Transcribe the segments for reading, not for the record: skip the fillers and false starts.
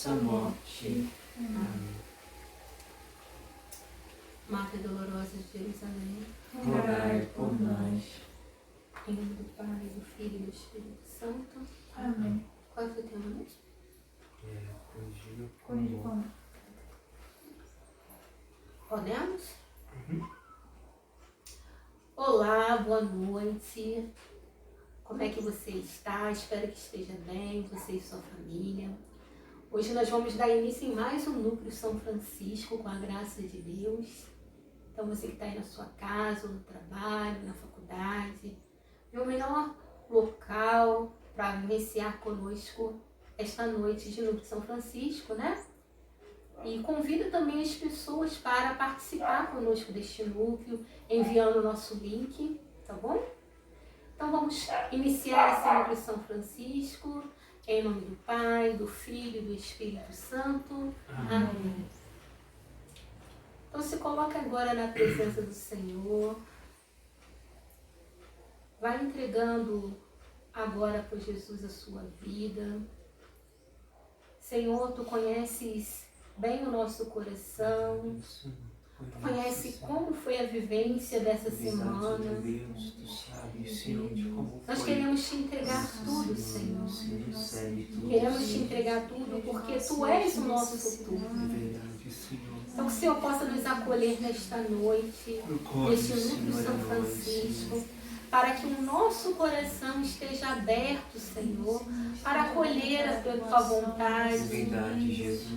nossa morte. Amém. Mata dolorosa de Jerusalém, Rogai por nós. em nome do Pai, do Filho e do Espírito Santo. Amém. Qual é o teu tema mesmo? Corrigir o pão. Podemos? Olá, boa noite. Como é que você está? Espero que esteja bem, você e sua família. Hoje nós vamos dar início em mais um Núcleo São Francisco, com a graça de Deus. Então você que está aí na sua casa, no trabalho, na faculdade, é o melhor local para vivenciar conosco esta noite de Núcleo São Francisco, né? E convido também as pessoas para participar conosco deste núcleo, enviando o nosso link, tá bom? Então vamos iniciar esse Núcleo São Francisco, em nome do Pai, do Filho e do Espírito Santo. Amém. Então se coloca agora na presença do Senhor. Vai entregando agora por Jesus a sua vida. Senhor, Tu conheces bem o nosso coração. Tu conhece como foi a vivência dessa semana. Nós queremos Te entregar tudo, Senhor. Queremos Te entregar tudo porque Tu és o nosso futuro. Então que o Senhor possa nos acolher nesta noite, neste Núcleo São Francisco, para que o nosso coração esteja aberto, Senhor, para acolher a Tua vontade,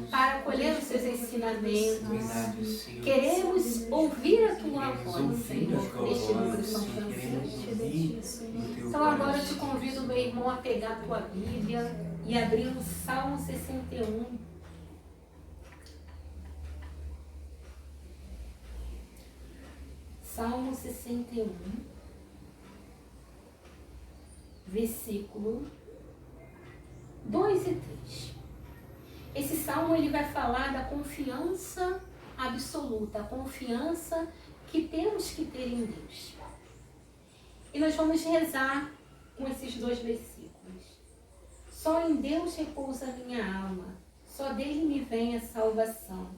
para acolher os Seus ensinamentos. Queremos ouvir a Tua voz, Senhor, neste Núcleo São Francisco. Então agora eu te convido, meu irmão, a pegar a tua Bíblia e abrir o Salmo 61. Salmo 61. Versículo 2 e 3. Esse salmo ele vai falar da confiança absoluta, a confiança que temos que ter em Deus. E nós vamos rezar com esses dois versículos. Só em Deus repousa a minha alma, só dele me vem a salvação.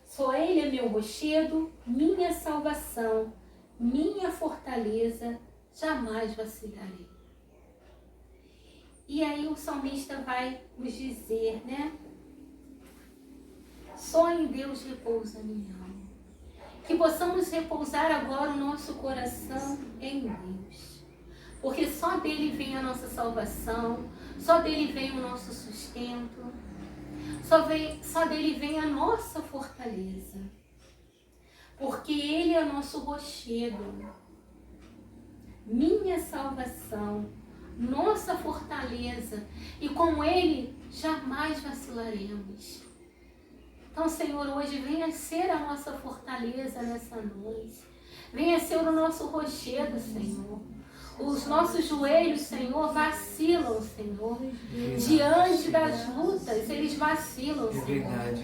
Só ele é meu rochedo, minha salvação, minha fortaleza, jamais vacilarei. E aí o salmista vai nos dizer, né? Só em Deus repousa a minha alma. Que possamos repousar agora o nosso coração em Deus. Porque só dele vem a nossa salvação, só dele vem o nosso sustento, só dele vem a nossa fortaleza. Porque ele é o nosso rochedo, minha salvação, nossa fortaleza, e com ele jamais vacilaremos. Então, Senhor, hoje venha ser a nossa fortaleza nessa noite. Venha ser o nosso rochedo, Senhor. Os nossos joelhos, Senhor, vacilam, Senhor. Diante das lutas, eles vacilam, Senhor.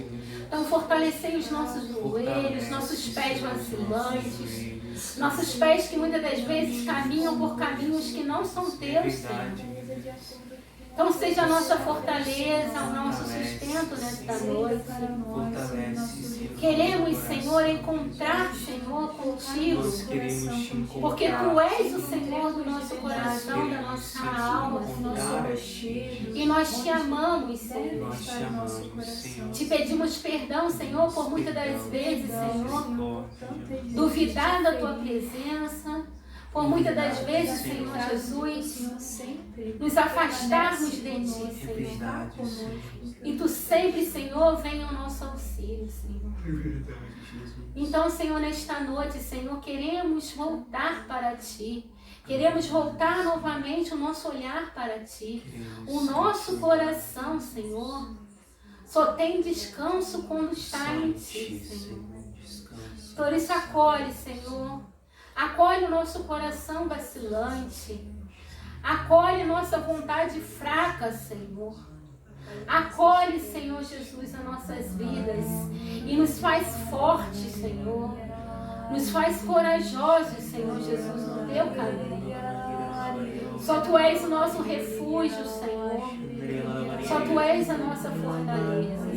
Então, fortalecei os nossos joelhos, nossos pés vacilantes, nossos pés que muitas das vezes caminham por caminhos que não são teus, Senhor. Então seja a nossa fortaleza, o nosso sustento nesta noite. Queremos, Senhor, encontrar, Senhor, contigo. Porque Tu és o Senhor do nosso coração, da nossa alma, Senhor. E nós Te amamos, Senhor. Te pedimos perdão, Senhor, por muitas das vezes, Senhor, duvidar da Tua presença. Por muitas das vezes, Senhor Jesus, nos afastarmos de Ti, Senhor. E Tu sempre, Senhor, vem ao nosso auxílio, Senhor. Então, Senhor, nesta noite, Senhor, queremos voltar para Ti. Queremos voltar novamente o nosso olhar para Ti. O nosso coração, Senhor, só tem descanso quando está em Ti, Senhor. Por isso acolhe, Senhor. Acolhe o nosso coração vacilante. Acolhe nossa vontade fraca, Senhor. Acolhe, Senhor Jesus, as nossas vidas. E nos faz fortes, Senhor. Nos faz corajosos, Senhor Jesus, no Teu caminho. Só Tu és o nosso refúgio, Senhor. Só Tu és a nossa fortaleza,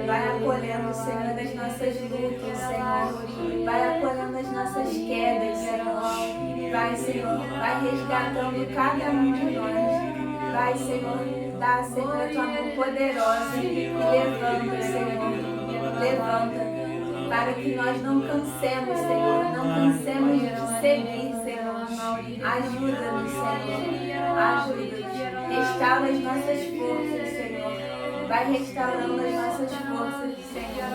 Vai acolhendo, Senhor, as nossas lutas, Senhor. Vai acolhendo as nossas quedas, Senhor. Vai, Senhor, vai resgatando cada um de nós. Vai, Senhor, dá, Senhor, a tua mão poderosa e levanta, Senhor. Levanta. Para que nós não cansemos, Senhor, não cansemos de seguir, Senhor. Ajuda-nos, Senhor. Ajuda-nos. Restaura as nossas forças, Senhor. Vai restaurando as nossas forças, Senhor.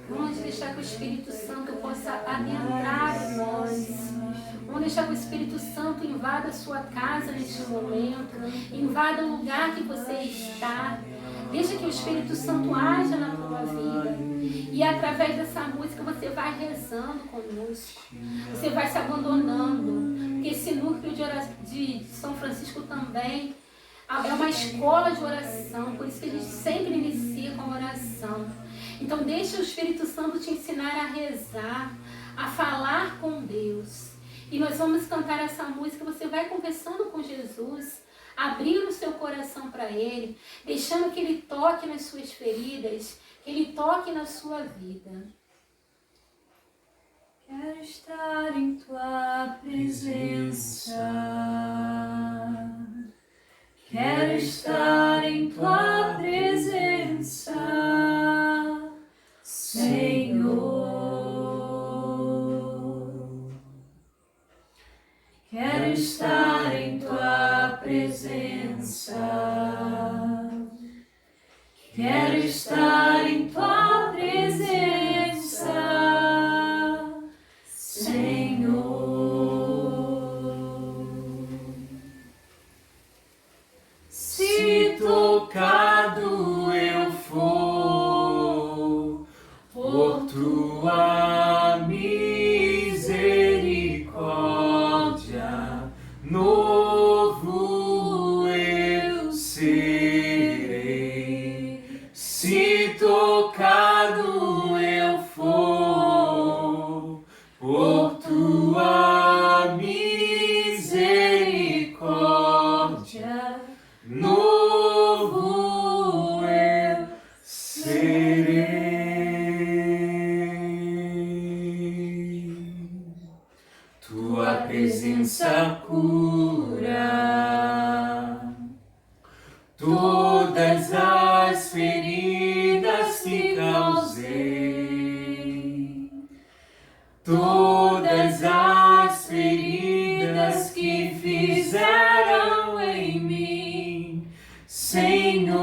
Vamos deixar que o Espírito Santo possa adentrar em nós. Vamos deixar que o Espírito Santo invada a sua casa neste momento, invada o lugar que você está. Deixa que o Espírito Santo haja na tua vida. E através dessa música você vai rezando conosco. Você vai se abandonando. Porque esse núcleo de São Francisco também é uma escola de oração. Por isso que a gente sempre inicia com oração. Então deixa o Espírito Santo te ensinar a rezar, a falar com Deus. E nós vamos cantar essa música, você vai conversando com Jesus, abrindo o seu coração para Ele, deixando que Ele toque nas suas feridas, que Ele toque na sua vida. Quero estar em tua presença. Quero estar em tua presença, Senhor. Quero estar em tua presença. Quero estar em tua presença, Senhor. Se tocado eu for por tua misericórdia, novo eu serei. Se tocado eu for por tua misericórdia, novo eu serei. Tua presença cura todas as feridas que causei, todas as feridas que fizeram em mim, Senhor.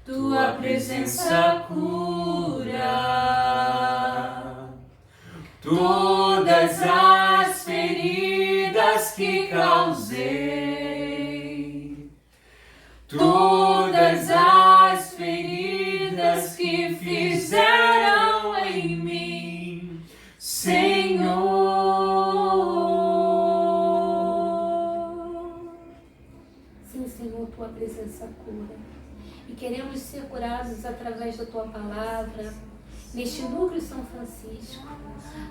Tua presença cura todas as feridas que causei, todas as feridas que fizeram em mim, Senhor. Sim, Senhor, tua presença cura. E queremos ser curados através da tua palavra, neste núcleo São Francisco,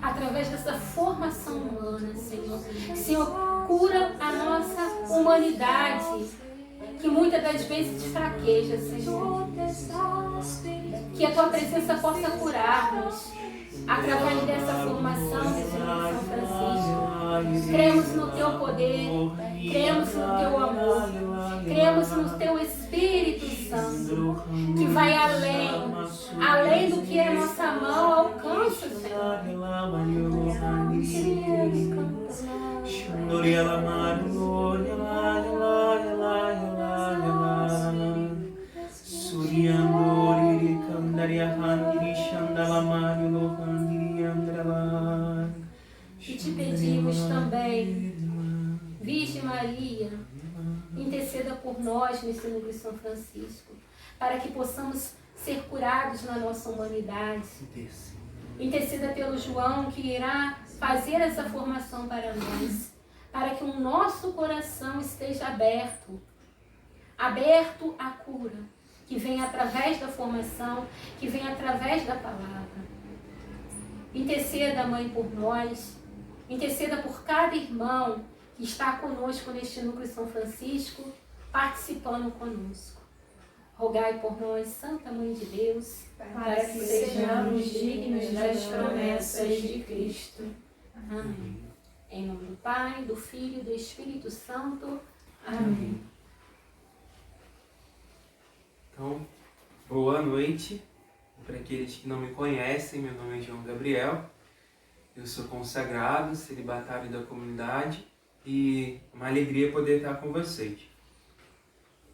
através dessa formação humana, Senhor. Senhor, cura a nossa humanidade, que muitas das vezes fraqueja, Senhor. Que a tua presença possa curar-nos através dessa formação desse núcleo São Francisco. Cremos no teu poder, cremos no teu amor, cremos no teu Espírito Santo, que vai além do que a nossa mão alcança, Senhor. E te pedimos também, Virgem Maria, interceda por nós nesse núcleo São Francisco, para que possamos ser curados na nossa humanidade. Interceda pelo João, que irá fazer essa formação para nós, para que o nosso coração esteja aberto à cura, que vem através da formação, que vem através da palavra. Interceda, Mãe, por nós, interceda por cada irmão que está conosco neste Núcleo São Francisco, participando conosco. Rogai por nós, Santa Mãe de Deus, para que sejamos dignos das promessas de Cristo. Amém. Em nome do Pai, do Filho e do Espírito Santo. Amém. Então, boa noite. Para aqueles que não me conhecem, meu nome é João Gabriel. Eu sou consagrado, celibatário da comunidade e uma alegria poder estar com vocês.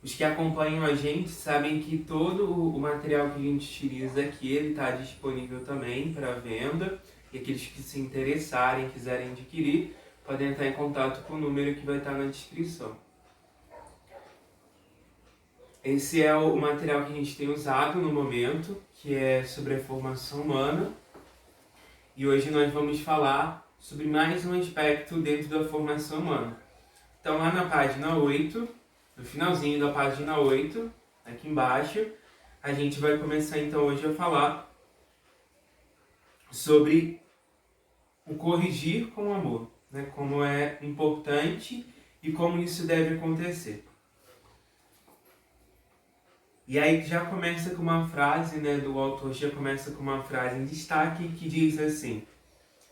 Os que acompanham a gente sabem que todo o material que a gente utiliza aqui ele está disponível também para venda. E aqueles que se interessarem, quiserem adquirir, podem entrar em contato com o número que vai estar na descrição. Esse é o material que a gente tem usado no momento, que é sobre a formação humana. E hoje nós vamos falar sobre mais um aspecto dentro da formação humana. Então lá na página 8, no finalzinho da página 8, aqui embaixo, a gente vai começar então hoje a falar sobre o corrigir com amor, né? Como é importante e como isso deve acontecer. E aí já começa com uma frase, né, do autor, já começa com uma frase em destaque que diz assim,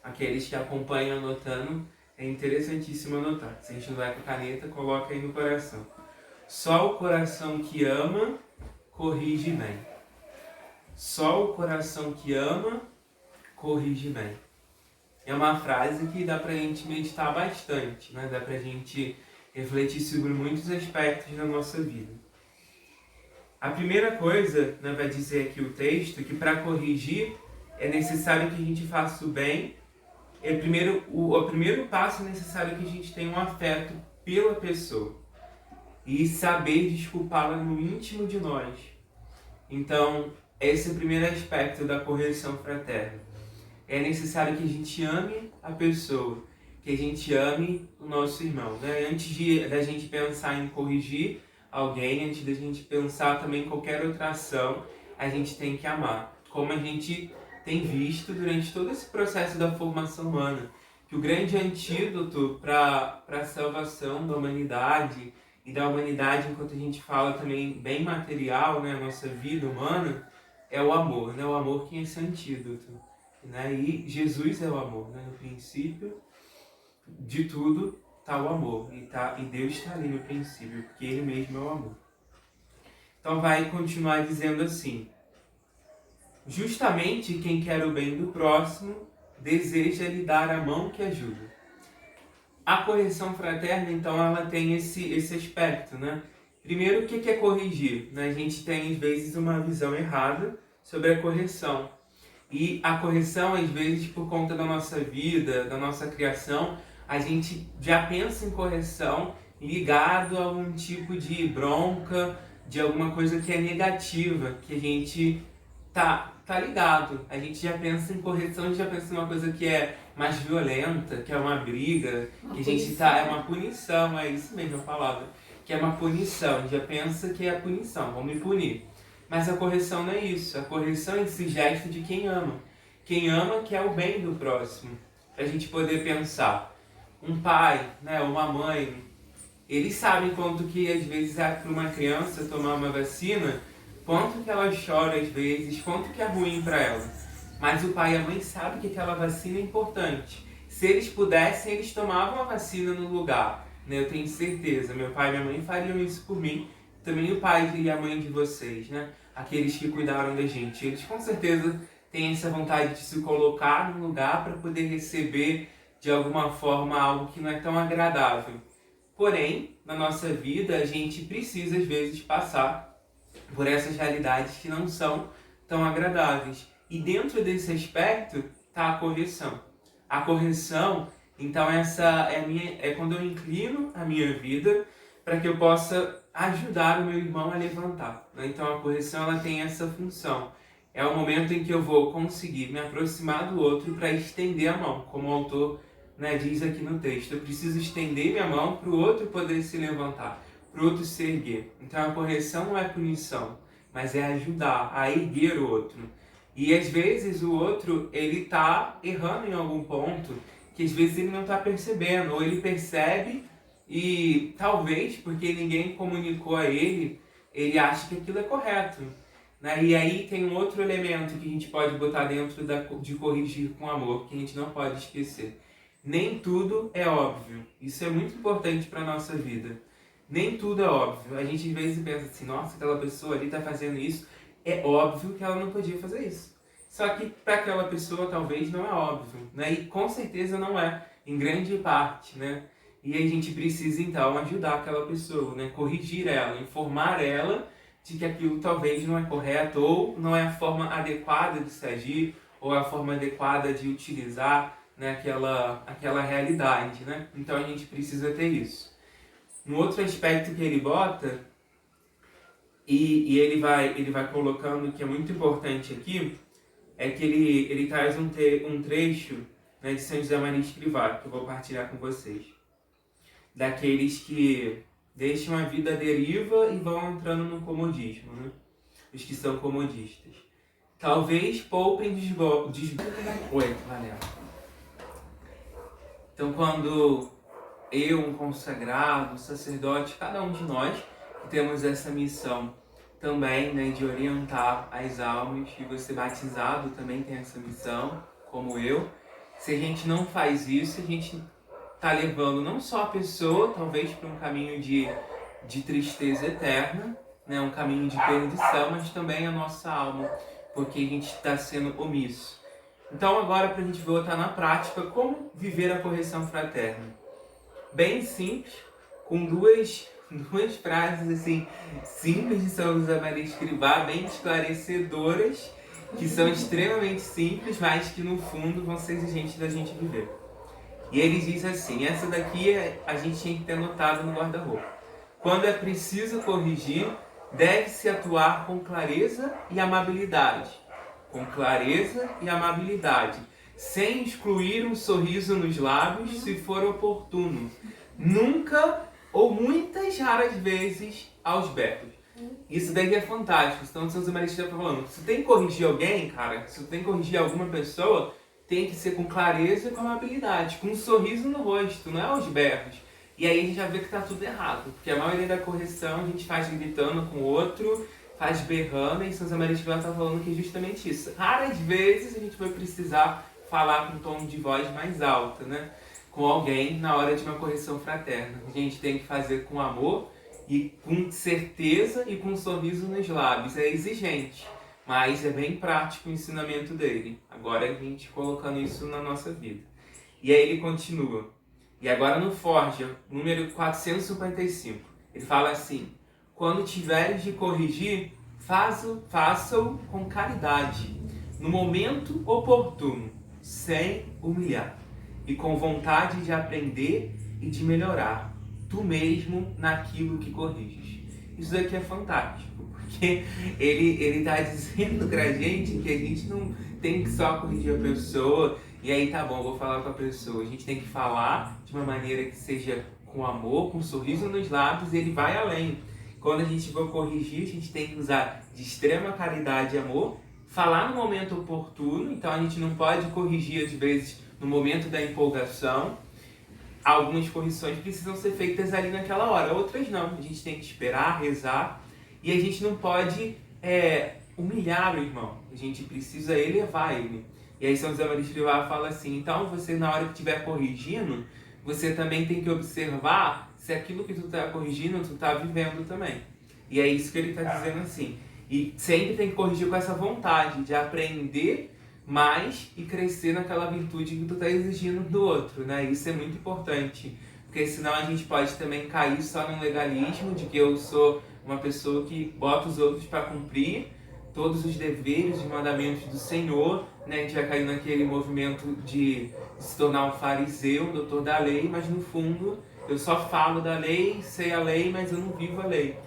aqueles que acompanham anotando, é interessantíssimo anotar. Se a gente não vai com a caneta, coloca aí no coração. Só o coração que ama, corrige bem. Só o coração que ama, corrige bem. É uma frase que dá pra gente meditar bastante, né? Dá pra gente refletir sobre muitos aspectos da nossa vida. A primeira coisa, né, vai dizer aqui o texto, que para corrigir é necessário que a gente faça o bem. O primeiro passo é necessário que a gente tenha um afeto pela pessoa e saber desculpá-la no íntimo de nós. Então, esse é o primeiro aspecto da correção fraterna. É necessário que a gente ame a pessoa, que a gente ame o nosso irmão, né? Antes da gente pensar em corrigir alguém, antes da gente pensar também em qualquer outra ação, a gente tem que amar. Como a gente tem visto durante todo esse processo da formação humana, que o grande antídoto para a salvação da humanidade, e da humanidade enquanto a gente fala também bem material, né, a nossa vida humana, é o amor, né? O amor que é esse antídoto. Né? E Jesus é o amor, né? No princípio de tudo está o amor, e Deus está ali no princípio, porque Ele mesmo é o amor. Então vai continuar dizendo assim, justamente quem quer o bem do próximo deseja lhe dar a mão que ajuda. A correção fraterna, então, ela tem esse aspecto, né? Primeiro, o que é corrigir? Né? A gente tem, às vezes, uma visão errada sobre a correção. E a correção, às vezes, por conta da nossa vida, da nossa criação, a gente já pensa em correção ligado a algum tipo de bronca, de alguma coisa que é negativa, que a gente tá ligado. A gente já pensa em correção, a gente já pensa em uma coisa que é mais violenta, que é uma briga, que a gente é uma punição, é isso mesmo a palavra, que é uma punição, a gente já pensa que é a punição, vamos me punir. Mas a correção não é isso. A correção é esse gesto de quem ama. Quem ama quer o bem do próximo. Para a gente poder pensar. Um pai, né, uma mãe, eles sabem quanto que às vezes é para uma criança tomar uma vacina, quanto que ela chora às vezes, quanto que é ruim para ela. Mas o pai e a mãe sabem que aquela vacina é importante. Se eles pudessem, eles tomavam a vacina no lugar. Né? Eu tenho certeza. Meu pai e minha mãe fariam isso por mim. Também o pai e a mãe de vocês, né? Aqueles que cuidaram da gente. Eles com certeza têm essa vontade de se colocar no lugar para poder receber de alguma forma algo que não é tão agradável. Porém, na nossa vida, a gente precisa às vezes passar por essas realidades que não são tão agradáveis. E dentro desse aspecto está a correção. A correção, então, é quando eu inclino a minha vida para que eu possa ajudar o meu irmão a levantar. Né? Então a correção ela tem essa função. É o momento em que eu vou conseguir me aproximar do outro para estender a mão, como o autor, né, diz aqui no texto. Eu preciso estender minha mão para o outro poder se levantar, para o outro se erguer. Então a correção não é punição, mas é ajudar a erguer o outro. E às vezes o outro ele está errando em algum ponto que às vezes ele não está percebendo, ou ele percebe e talvez, porque ninguém comunicou a ele, ele acha que aquilo é correto. Né? E aí tem um outro elemento que a gente pode botar dentro de corrigir com amor, que a gente não pode esquecer. Nem tudo é óbvio. Isso é muito importante para a nossa vida. Nem tudo é óbvio. A gente às vezes pensa assim, nossa, aquela pessoa ali está fazendo isso. É óbvio que ela não podia fazer isso. Só que para aquela pessoa talvez não é óbvio. Né? E com certeza não é, em grande parte. Né? E a gente precisa então ajudar aquela pessoa, né? Corrigir ela, informar ela de que aquilo talvez não é correto ou não é a forma adequada de se agir ou a forma adequada de utilizar, né, aquela realidade, né? Então a gente precisa ter isso. Um outro aspecto que ele bota e ele vai colocando que é muito importante aqui é que ele traz um trecho, né, de São José Maria Escrivá, que eu vou partilhar com vocês. Daqueles que deixam a vida à deriva e vão entrando no comodismo, né? Os que são comodistas. Talvez poupem Oi, valeu. Então, quando eu, um consagrado, um sacerdote, cada um de nós, que temos essa missão também, né, de orientar as almas, e você batizado também tem essa missão, como eu. Se a gente não faz isso, a gente está levando não só a pessoa, talvez, para um caminho de tristeza eterna, né, um caminho de perdição, mas também a nossa alma, porque a gente está sendo omisso. Então agora, para a gente voltar na prática, como viver a correção fraterna? Bem simples, com duas frases assim, simples de São José Maria Escrivá, bem esclarecedoras, que são extremamente simples, mas que no fundo vão ser exigentes da gente viver. E ele diz assim, essa daqui a gente tinha que ter anotado no guarda-roupa. Quando é preciso corrigir, deve-se atuar com clareza e amabilidade. Com clareza e amabilidade, sem excluir um sorriso nos lábios, se for oportuno. Nunca ou muitas raras vezes aos berros. Isso daqui é fantástico. Então, São José Maria está falando, se tem que corrigir alguém, cara, se tem que corrigir alguma pessoa, tem que ser com clareza e com amabilidade, com um sorriso no rosto, não é aos berros. E aí a gente já vê que está tudo errado, porque a maioria da correção a gente faz gritando com o outro, faz berrando, e São José Maria está falando que é justamente isso. Raras vezes a gente vai precisar falar com um tom de voz mais alto, né? Com alguém na hora de uma correção fraterna. A gente tem que fazer com amor e com certeza e com um sorriso nos lábios. É exigente, mas é bem prático o ensinamento dele. Agora a gente colocando isso na nossa vida. E aí ele continua. E agora no Forja, número 455, ele fala assim, quando tiveres de corrigir, faça-o com caridade, no momento oportuno, sem humilhar, e com vontade de aprender e de melhorar, tu mesmo naquilo que corriges. Isso daqui é fantástico, porque ele está dizendo pra gente que a gente não tem que só corrigir a pessoa, e aí tá bom, vou falar com a pessoa. A gente tem que falar de uma maneira que seja com amor, com um sorriso nos lábios, e ele vai além. Quando a gente for corrigir, a gente tem que usar de extrema caridade e amor, falar no momento oportuno, então a gente não pode corrigir às vezes no momento da empolgação. Algumas correções precisam ser feitas ali naquela hora, outras não. A gente tem que esperar, rezar, e a gente não pode humilhar o irmão. A gente precisa elevar ele. E aí São José Maria Escrivá fala assim, então você na hora que estiver corrigindo, você também tem que observar se aquilo que tu está corrigindo, tu está vivendo também. E é isso que ele está dizendo assim. E sempre tem que corrigir com essa vontade de aprender mais e crescer naquela virtude que tu está exigindo do outro, né? Isso é muito importante, porque senão a gente pode também cair só no legalismo de que eu sou uma pessoa que bota os outros para cumprir todos os deveres e mandamentos do Senhor, né? A gente vai cair naquele movimento de se tornar um fariseu, um doutor da lei, mas no fundo eu só falo da lei, sei a lei, mas eu não vivo a lei.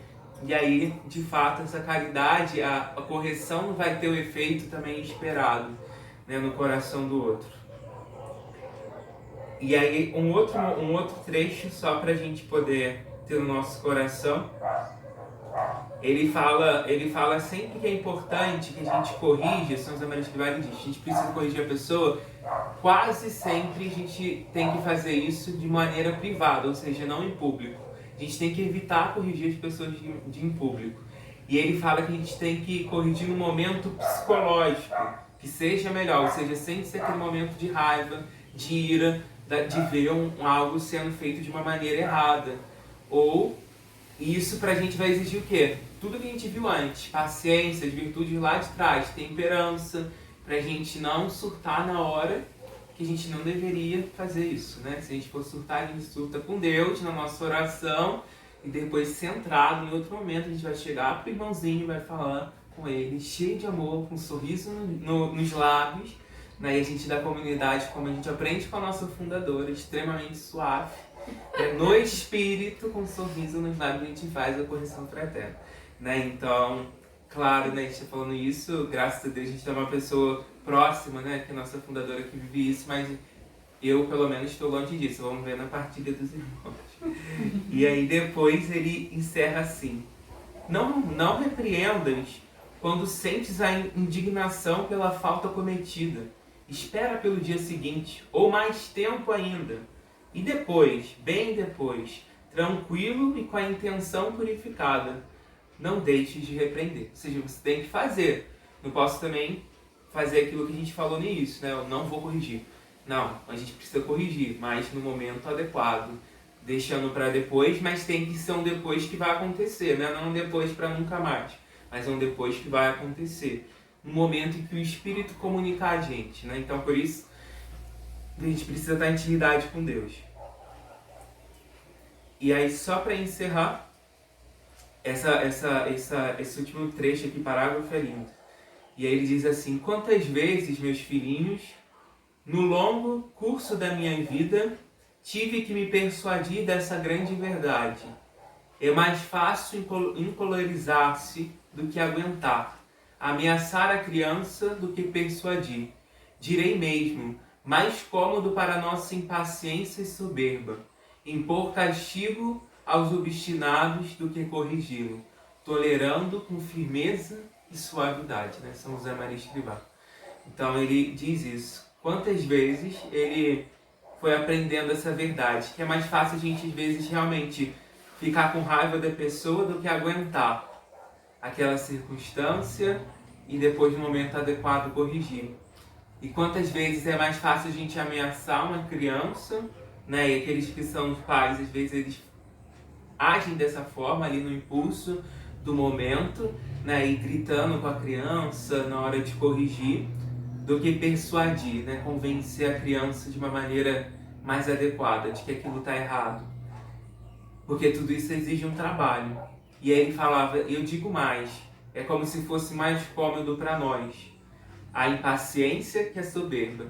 E aí, de fato, essa caridade, a correção não vai ter o efeito também esperado, né, no coração do outro. E aí, um outro trecho, só para a gente poder ter no nosso coração. ele fala sempre que é importante que a gente corrija, São José Maria Escrivá diz, a gente precisa corrigir a pessoa, quase sempre a gente tem que fazer isso de maneira privada, ou seja, não em público. A gente tem que evitar corrigir as pessoas em público. E ele fala que a gente tem que corrigir no momento psicológico, que seja melhor, ou seja, sem ser aquele momento de raiva, de ira, de ver algo sendo feito de uma maneira errada. Ou isso pra gente vai exigir o quê? Tudo que a gente viu antes, paciência, as virtudes lá de trás, temperança, pra gente não surtar na hora que a gente não deveria fazer isso, né? Se a gente for surtar, a gente surta com Deus na nossa oração e depois, centrado em outro momento, a gente vai chegar pro irmãozinho e vai falar com ele, cheio de amor, com um sorriso nos lábios, né? E a gente da comunidade, como a gente aprende com a nossa fundadora, extremamente suave, no espírito, com um sorriso nos lábios, a gente faz a correção fraterna, né? Então, claro, né, a gente está falando isso, graças a Deus a gente tem uma pessoa próxima, né, que é a nossa fundadora que vive isso, mas eu, pelo menos, estou longe disso. Vamos ver na partilha dos irmãos. E aí depois ele encerra assim: não repreendas quando sentes a indignação pela falta cometida. Espera pelo dia seguinte, ou mais tempo ainda. E depois, bem depois, tranquilo e com a intenção purificada, não deixes de repreender. Ou seja, você tem que fazer. Não posso também fazer aquilo que a gente falou no início, né? Eu não vou corrigir. Não, a gente precisa corrigir, mas no momento adequado. Deixando para depois, mas tem que ser um depois que vai acontecer, né? Não um depois para nunca mais, mas um depois que vai acontecer. No momento em que o Espírito comunica a gente, né? Então, por isso, a gente precisa estar em intimidade com Deus. E aí, só para encerrar, esse último trecho aqui, parágrafo é lindo. E aí ele diz assim: quantas vezes, meus filhinhos, no longo curso da minha vida, tive que me persuadir dessa grande verdade. É mais fácil encolorizar-se do que aguentar, ameaçar a criança do que persuadir. Direi mesmo, mais cômodo para nossa impaciência e soberba, impor castigo aos obstinados do que corrigi-lo, tolerando com firmeza e suavidade, né? São José Maria Escrivá. Então ele diz isso. Quantas vezes ele foi aprendendo essa verdade, que é mais fácil a gente às vezes realmente ficar com raiva da pessoa do que aguentar aquela circunstância e depois no momento adequado corrigir. E quantas vezes é mais fácil a gente ameaçar uma criança, né? E aqueles que são os pais, às vezes eles agem dessa forma ali no impulso do momento, né? E gritando com a criança na hora de corrigir, do que persuadir, né? Convencer a criança de uma maneira mais adequada, de que aquilo está errado. Porque tudo isso exige um trabalho. E aí ele falava, eu digo mais, é como se fosse mais cômodo para nós a impaciência que a soberba.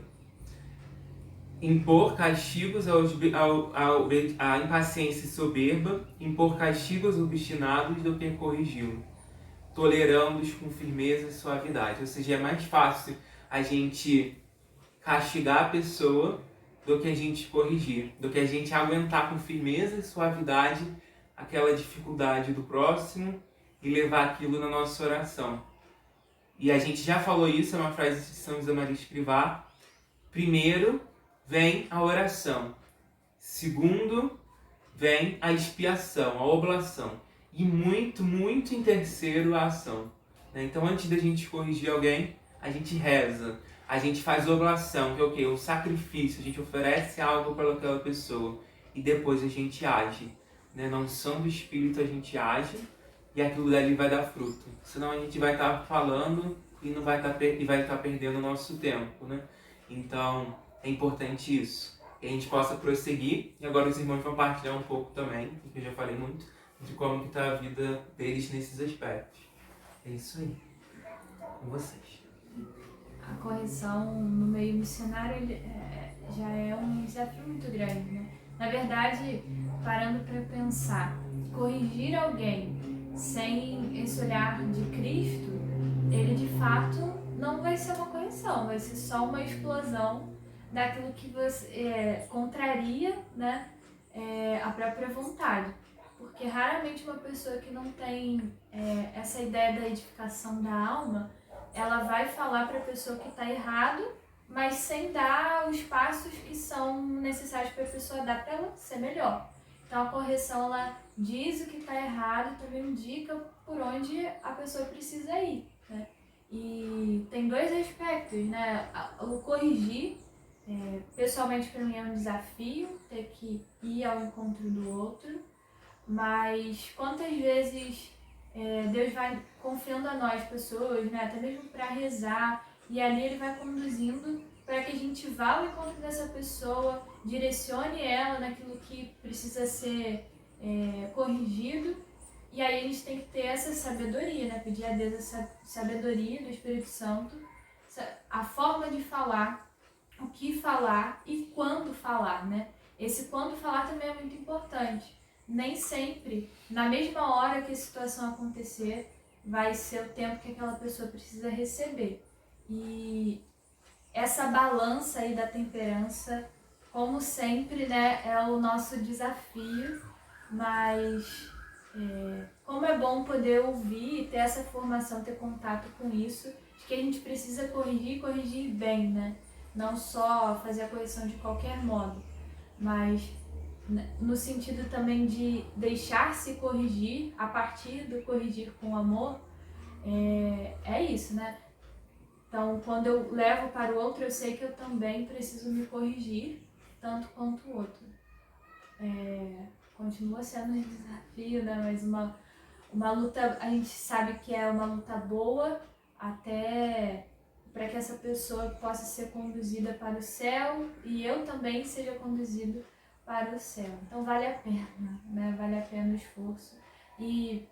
Impor castigos a impaciência e soberba, impor castigos obstinados do que corrigi-lo, tolerando-os com firmeza e suavidade. Ou seja, é mais fácil a gente castigar a pessoa do que a gente corrigir, do que a gente aguentar com firmeza e suavidade aquela dificuldade do próximo e levar aquilo na nossa oração. E a gente já falou isso, é uma frase de São José Maria Escrivá. Primeiro vem a oração. Segundo vem a expiação, a oblação. E muito, muito em terceiro a ação. Então antes da gente corrigir alguém, a gente reza. A gente faz oblação, que é o quê? Um sacrifício. A gente oferece algo para aquela pessoa. E depois a gente age. Na unção do Espírito a gente age. E aquilo dali vai dar fruto. Senão a gente vai estar falando e não vai estar perdendo o nosso tempo, né? Então é importante isso. Que a gente possa prosseguir. E agora os irmãos vão partilhar um pouco também, porque eu já falei muito, de como que está a vida deles nesses aspectos. É isso aí. Com vocês. A correção no meio missionário já é um desafio muito grande, né? Na verdade, parando para pensar, corrigir alguém sem esse olhar de Cristo, ele de fato não vai ser uma correção, vai ser só uma explosão daquilo que você contraria, né, a própria vontade. Porque raramente uma pessoa que não tem essa ideia da edificação da alma, ela vai falar para a pessoa que está errado, mas sem dar os passos que são necessários para a pessoa dar para ela ser melhor. Então a correção, ela diz o que está errado e também indica por onde a pessoa precisa ir, né? E tem dois aspectos, né? O corrigir, pessoalmente para mim é um desafio, ter que ir ao encontro do outro, mas quantas vezes Deus vai confiando a nós, pessoas, né? Até mesmo para rezar, e ali Ele vai conduzindo para que a gente vá ao encontro dessa pessoa, direcione ela naquilo que precisa ser corrigido. E aí a gente tem que ter essa sabedoria, né? Pedir a Deus essa sabedoria do Espírito Santo, a forma de falar, o que falar e quando falar, né? Esse quando falar também é muito importante. Nem sempre, na mesma hora que a situação acontecer, vai ser o tempo que aquela pessoa precisa receber. E essa balança aí da temperança, como sempre, né, é o nosso desafio, mas como é bom poder ouvir e ter essa formação, ter contato com isso, de que a gente precisa corrigir e corrigir bem, né? Não só fazer a correção de qualquer modo, mas no sentido também de deixar-se corrigir a partir do corrigir com amor, é isso, né? Então, quando eu levo para o outro, eu sei que eu também preciso me corrigir, tanto quanto o outro. Continua sendo um desafio, né? Mas uma luta, a gente sabe que é uma luta boa, até para que essa pessoa possa ser conduzida para o céu e eu também seja conduzido para o céu. Então vale a pena, né? Vale a pena o esforço. E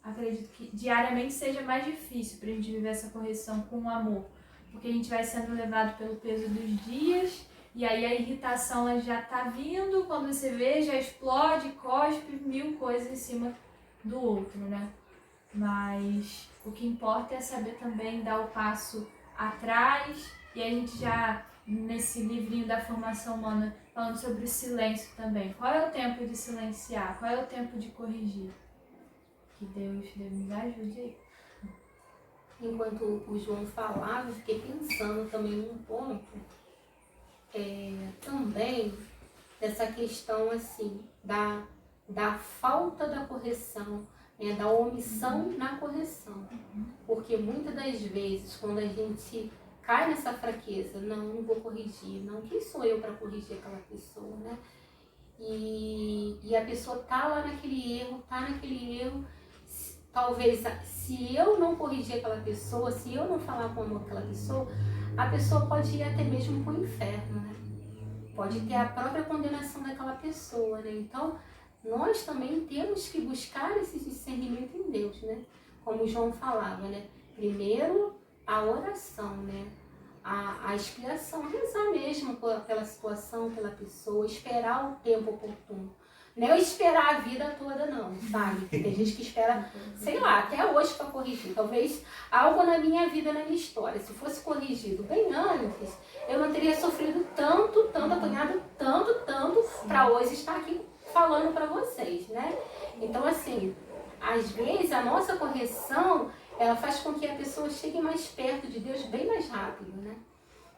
acredito que diariamente seja mais difícil para a gente viver essa correção com amor, porque a gente vai sendo levado pelo peso dos dias, e aí a irritação ela já está vindo, quando você vê, já explode, cospe, mil coisas em cima do outro, né? Mas o que importa é saber também dar o passo atrás, e a gente já, nesse livrinho da formação humana, falando sobre o silêncio também. Qual é o tempo de silenciar? Qual é o tempo de corrigir? Que Deus nos ajude aí. Enquanto o João falava, eu fiquei pensando também num ponto, também dessa questão assim, da falta da correção, da omissão na correção. Porque muitas das vezes, quando a gente cai nessa fraqueza, não vou corrigir, não, quem sou eu para corrigir aquela pessoa, né? E a pessoa tá lá naquele erro, talvez se eu não corrigir aquela pessoa, se eu não falar com amor aquela pessoa, a pessoa pode ir até mesmo para o inferno, né? Pode ter a própria condenação daquela pessoa, né? Então, nós também temos que buscar esse discernimento em Deus, né? Como o João falava, né? Primeiro, a oração, né? A expiação, rezar mesmo pela situação, pela pessoa, esperar o tempo oportuno. Não é esperar a vida toda não, sabe? Tem gente que espera, sei lá, até hoje para corrigir. Talvez algo na minha vida, na minha história, se fosse corrigido bem antes, eu não teria sofrido tanto, apanhado tanto, para hoje estar aqui falando para vocês, né? Então, assim, às vezes a nossa correção, ela faz com que a pessoa chegue mais perto de Deus bem mais rápido, né?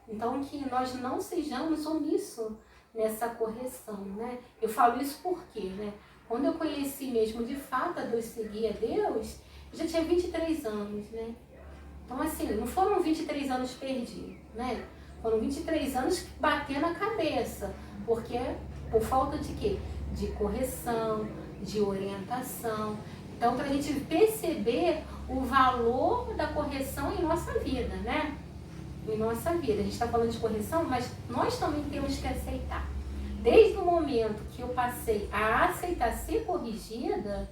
Então, que nós não sejamos omissos nessa correção, né? Eu falo isso porque, né? Quando eu conheci mesmo de fato a Deus, seguir a Deus, eu já tinha 23 anos, né? Então, assim, não foram 23 anos perdidos, né? Foram 23 anos batendo a cabeça, porque por falta de quê? De correção, de orientação. Então, para a gente perceber o valor da correção em nossa vida, né? Em nossa vida. A gente está falando de correção, mas nós também temos que aceitar. Desde o momento que eu passei a aceitar ser corrigida,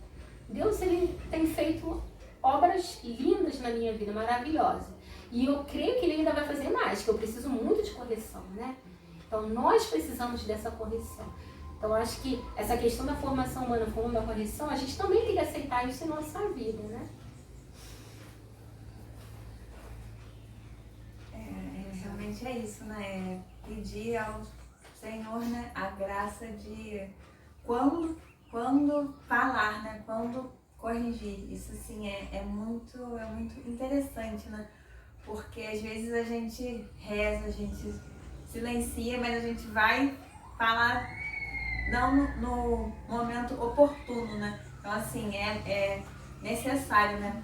Deus ele tem feito obras lindas na minha vida, maravilosas. E eu creio que Ele ainda vai fazer mais, que eu preciso muito de correção, né? Então, nós precisamos dessa correção. Então, eu acho que essa questão da formação humana, falando da correção, a gente também tem que aceitar isso em nossa vida, né? Realmente é isso, né? Pedir ao Senhor, né, a graça de, quando quando falar, né? Quando corrigir. Isso assim é muito interessante, né? Porque às vezes a gente reza, a gente silencia, mas a gente vai falar não no momento oportuno, né? Então assim, é necessário, né?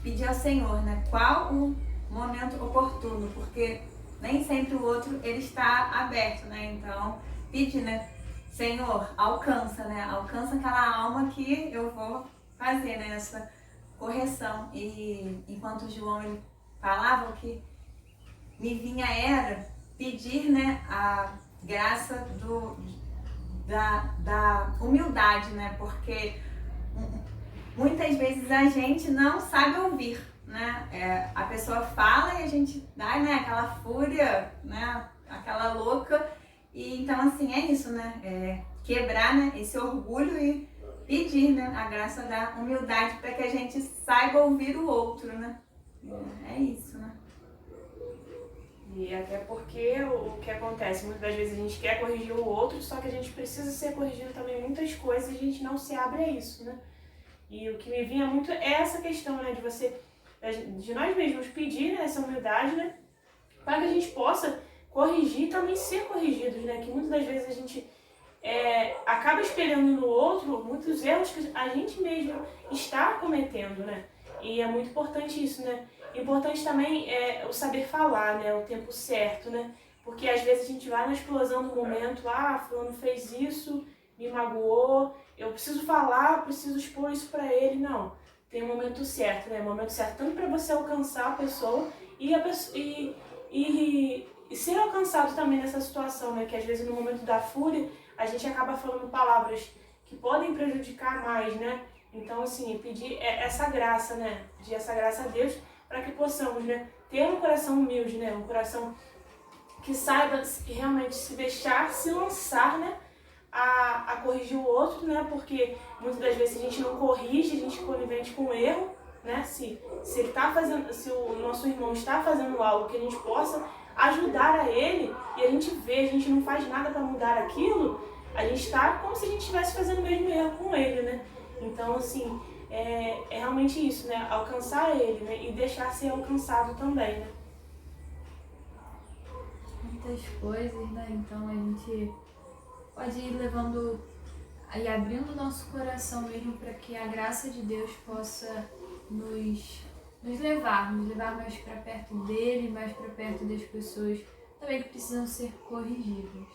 Pedir ao Senhor, né? Qual o momento oportuno, porque nem sempre o outro ele está aberto, né? Então, pedir, né? Senhor, alcança, né? Alcança aquela alma que eu vou fazer, né? Essa correção. E enquanto o João ele falava, o que me vinha era pedir, né? A graça da humildade, né? Porque muitas vezes a gente não sabe ouvir, né? A pessoa fala e a gente dá, né? Aquela fúria, né? Aquela louca. E então assim, é isso, né? Quebrar, né? Esse orgulho e pedir, né? A graça da humildade para que a gente saiba ouvir o outro, né? É isso, né? E até porque o que acontece, muitas das vezes a gente quer corrigir o outro, só que a gente precisa ser corrigido também em muitas coisas e a gente não se abre a isso, né? E o que me vinha muito é essa questão, né? De nós mesmos pedir, né, essa humildade, né? Para que a gente possa corrigir e também ser corrigidos, né? Que muitas das vezes a gente acaba espelhando no outro muitos erros que a gente mesmo está cometendo, né? E é muito importante isso, né? Importante também é o saber falar, né? O tempo certo, né? Porque às vezes a gente vai na explosão do momento, fulano fez isso, me magoou, eu preciso falar, preciso expor isso pra ele. Não, tem um momento certo, né? O momento certo tanto para você alcançar a pessoa e ser alcançado também nessa situação, né? Que às vezes no momento da fúria a gente acaba falando palavras que podem prejudicar mais, né? Então, assim, pedir essa graça, né? Pedir essa graça a Deus para que possamos, né? Ter um coração humilde, né? Um coração que saiba realmente se deixar, se lançar, né? A corrigir o outro, né? Porque muitas das vezes a gente não corrige, a gente conivente com o erro, né? Se ele tá fazendo, se o nosso irmão está fazendo algo que a gente possa ajudar a ele e a gente vê, a gente não faz nada para mudar aquilo, a gente está como se a gente estivesse fazendo o mesmo erro com ele, né? Então, assim, é realmente isso, né? Alcançar ele, né? E deixar ser alcançado também, né? Muitas coisas, né? Então a gente pode ir levando e abrindo o nosso coração mesmo para que a graça de Deus possa nos levar mais para perto dele, mais para perto das pessoas também que precisam ser corrigidas.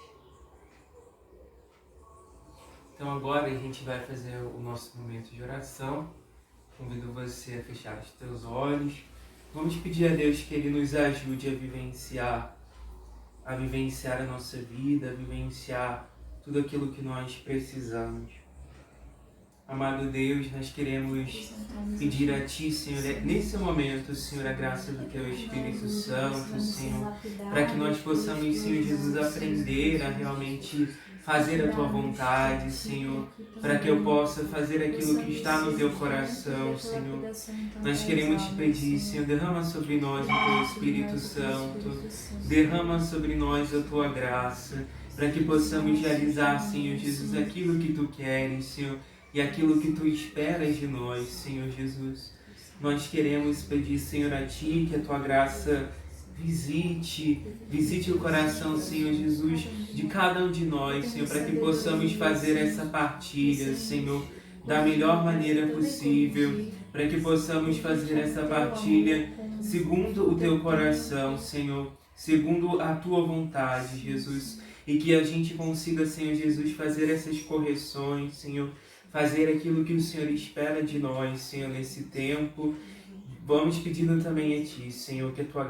Então agora a gente vai fazer o nosso momento de oração. Convido você a fechar os teus olhos. Vamos pedir a Deus que Ele nos ajude a vivenciar a nossa vida, a vivenciar tudo aquilo que nós precisamos. Amado Deus, nós queremos pedir a Ti, Senhor, nesse momento, Senhor, a graça do Teu Espírito Santo, Senhor, para que nós possamos, Senhor Jesus, aprender a realmente fazer a Tua vontade, Senhor, para que eu possa fazer aquilo que está no Teu coração, Senhor. Nós queremos Te pedir, Senhor, derrama sobre nós o Teu Espírito Santo, derrama sobre nós a Tua graça, para que possamos realizar, Senhor Jesus, aquilo que Tu queres, Senhor, e aquilo que Tu esperas de nós, Senhor Jesus. Nós queremos pedir, Senhor, a Ti, que a Tua graça visite o coração, Senhor Jesus, de cada um de nós, Senhor, para que possamos fazer essa partilha, Senhor, da melhor maneira possível, para que possamos fazer essa partilha segundo o Teu coração, Senhor, segundo a Tua vontade, Jesus, e que a gente consiga, Senhor Jesus, fazer essas correções, Senhor, fazer aquilo que o Senhor espera de nós, Senhor, nesse tempo. Vamos pedindo também a Ti, Senhor, que a Tua